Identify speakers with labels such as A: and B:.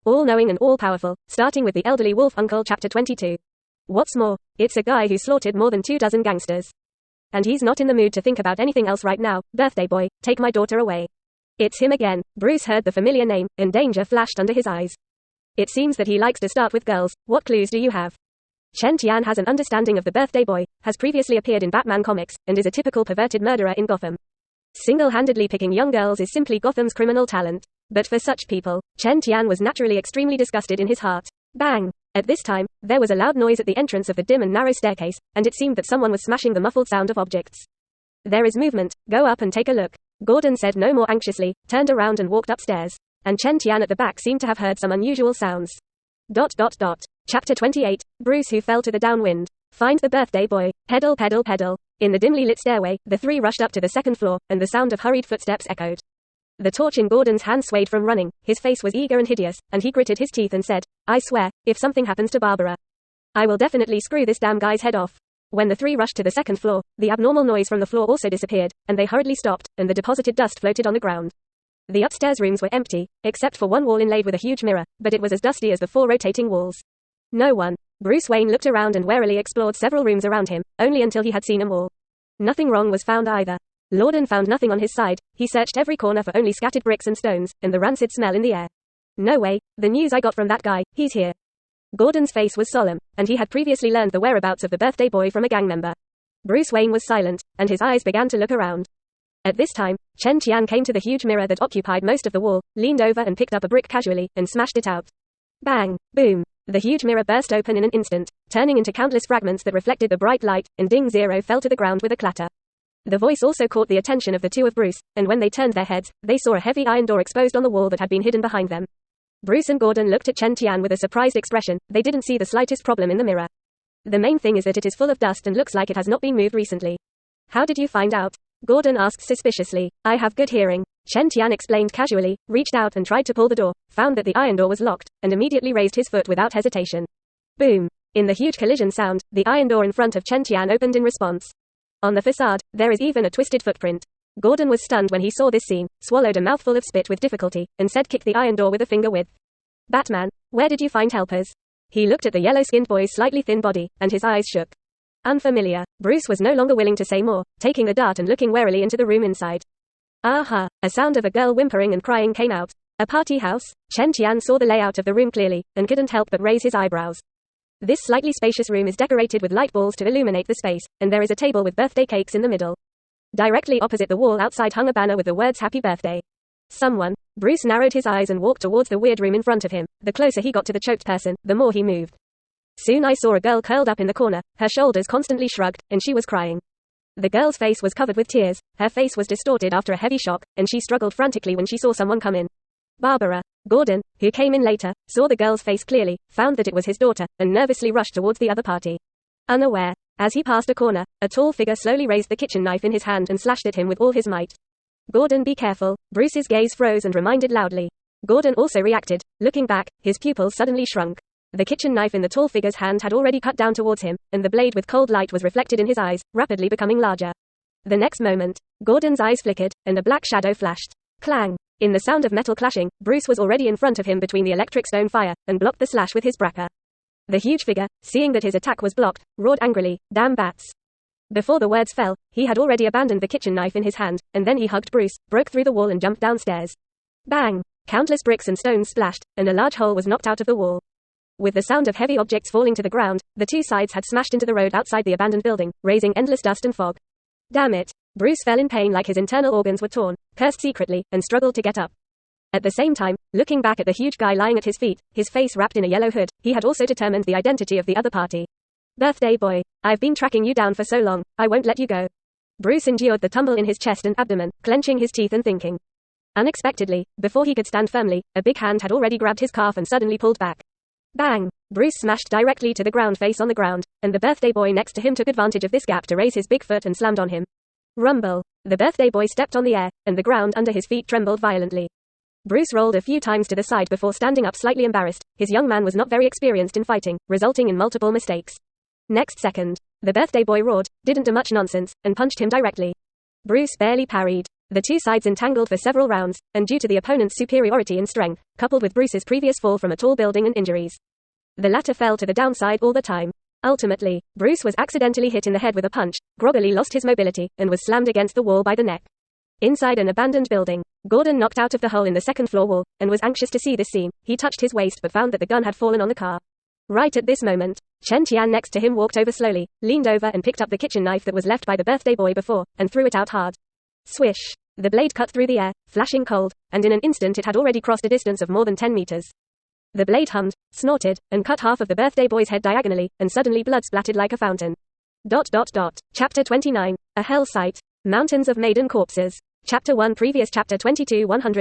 A: all-knowing and all-powerful, starting with the elderly wolf uncle. Chapter 22. What's more, it's a guy who slaughtered more than 24 gangsters. And he's not in the mood to think about anything else right now. Birthday boy, take my daughter away. It's him again. Bruce heard the familiar name, and danger flashed under his eyes. It seems that he likes to start with girls. What clues do you have? Chen Tian has an understanding of the birthday boy, has previously appeared in Batman comics, and is a typical perverted murderer in Gotham. Single-handedly picking young girls is simply Gotham's criminal talent. But for such people, Chen Tian was naturally extremely disgusted in his heart. Bang! At this time, there was a loud noise at the entrance of the dim and narrow staircase, and it seemed that someone was smashing the muffled sound of objects. There is movement, go up and take a look. Gordon said no more anxiously, turned around and walked upstairs. And Chen Tian at the back seemed to have heard some unusual sounds. Chapter 28, Bruce who fell to the downwind. Find the birthday boy. Pedal, pedal, pedal. In the dimly lit stairway, the three rushed up to the second floor, and the sound of hurried footsteps echoed. The torch in Gordon's hand swayed from running, his face was eager and hideous, and he gritted his teeth and said, I swear, if something happens to Barbara, I will definitely screw this damn guy's head off. When the three rushed to the second floor, the abnormal noise from the floor also disappeared, and they hurriedly stopped, and the deposited dust floated on the ground. The upstairs rooms were empty, except for one wall inlaid with a huge mirror, but it was as dusty as the four rotating walls. No one. Bruce Wayne looked around and warily explored several rooms around him, only until he had seen them all. Nothing wrong was found either. Lorden found nothing on his side. He searched every corner for only scattered bricks and stones, and the rancid smell in the air. No way, the news I got from that guy, he's here. Gordon's face was solemn, and he had previously learned the whereabouts of the birthday boy from a gang member. Bruce Wayne was silent, and his eyes began to look around. At this time, Chen Tian came to the huge mirror that occupied most of the wall, leaned over and picked up a brick casually, and smashed it out. Bang! Boom! The huge mirror burst open in an instant, turning into countless fragments that reflected the bright light, and Ding Zero fell to the ground with a clatter. The voice also caught the attention of the two of Bruce, and when they turned their heads, they saw a heavy iron door exposed on the wall that had been hidden behind them. Bruce and Gordon looked at Chen Tian with a surprised expression. They didn't see the slightest problem in the mirror. The main thing is that it is full of dust and looks like it has not been moved recently. How did you find out? Gordon asked suspiciously. I have good hearing. Chen Tian explained casually, reached out and tried to pull the door, found that the iron door was locked, and immediately raised his foot without hesitation. Boom! In the huge collision sound, the iron door in front of Chen Tian opened in response. On the facade, there is even a twisted footprint. Gordon was stunned when he saw this scene, swallowed a mouthful of spit with difficulty, and said kick the iron door with a finger width. Batman, where did you find helpers? He looked at the yellow-skinned boy's slightly thin body, and his eyes shook. Unfamiliar. Bruce was no longer willing to say more, taking the dart and looking warily into the room inside. Aha! A sound of a girl whimpering and crying came out. A party house? Chen Tian saw the layout of the room clearly, and couldn't help but raise his eyebrows. This slightly spacious room is decorated with light balls to illuminate the space, and there is a table with birthday cakes in the middle. Directly opposite the wall outside hung a banner with the words Happy Birthday. Someone. Bruce narrowed his eyes and walked towards the weird room in front of him. The closer he got to the choked person, the more he moved. Soon I saw a girl curled up in the corner, her shoulders constantly shrugged, and she was crying. The girl's face was covered with tears, her face was distorted after a heavy shock, and she struggled frantically when she saw someone come in. Barbara. Gordon, who came in later, saw the girl's face clearly, found that it was his daughter, and nervously rushed towards the other party. Unaware. As he passed a corner, a tall figure slowly raised the kitchen knife in his hand and slashed at him with all his might. Gordon, be careful. Bruce's gaze froze and reminded loudly. Gordon also reacted. Looking back, his pupils suddenly shrunk. The kitchen knife in the tall figure's hand had already cut down towards him, and the blade with cold light was reflected in his eyes, rapidly becoming larger. The next moment, Gordon's eyes flickered, and a black shadow flashed. Clang! In the sound of metal clashing, Bruce was already in front of him between the electric stone fire, and blocked the slash with his bracker. The huge figure, seeing that his attack was blocked, roared angrily, "Damn bats!" Before the words fell, he had already abandoned the kitchen knife in his hand, and then he hugged Bruce, broke through the wall and jumped downstairs. Bang! Countless bricks and stones splashed, and a large hole was knocked out of the wall. With the sound of heavy objects falling to the ground, the two sides had smashed into the road outside the abandoned building, raising endless dust and fog. Damn it! Bruce fell in pain like his internal organs were torn, cursed secretly, and struggled to get up. At the same time, looking back at the huge guy lying at his feet, his face wrapped in a yellow hood, he had also determined the identity of the other party. Birthday boy, I've been tracking you down for so long, I won't let you go. Bruce endured the tumble in his chest and abdomen, clenching his teeth and thinking. Unexpectedly, before he could stand firmly, a big hand had already grabbed his calf and suddenly pulled back. Bang! Bruce smashed directly to the ground, face on the ground, and the birthday boy next to him took advantage of this gap to raise his big foot and slammed on him. Rumble! The birthday boy stepped on the air, and the ground under his feet trembled violently. Bruce rolled a few times to the side before standing up slightly embarrassed. His young man was not very experienced in fighting, resulting in multiple mistakes. Next second, the birthday boy roared, didn't do much nonsense, and punched him directly. Bruce barely parried. The two sides entangled for several rounds, and due to the opponent's superiority in strength, coupled with Bruce's previous fall from a tall building and injuries, the latter fell to the downside all the time. Ultimately, Bruce was accidentally hit in the head with a punch, groggily lost his mobility, and was slammed against the wall by the neck. Inside an abandoned building, Gordon knocked out of the hole in the second-floor wall, and was anxious to see this scene. He touched his waist but found that the gun had fallen on the car. Right at this moment, Chen Tian next to him walked over slowly, leaned over and picked up the kitchen knife that was left by the birthday boy before, and threw it out hard. Swish! The blade cut through the air, flashing cold, and in an instant it had already crossed a distance of more than 10 meters. The blade hummed, snorted, and cut half of the birthday boy's head diagonally, and suddenly blood splattered like a fountain. Chapter 29. A Hell Site. Mountains of Maiden Corpses. Chapter 1. Previous Chapter 22. 100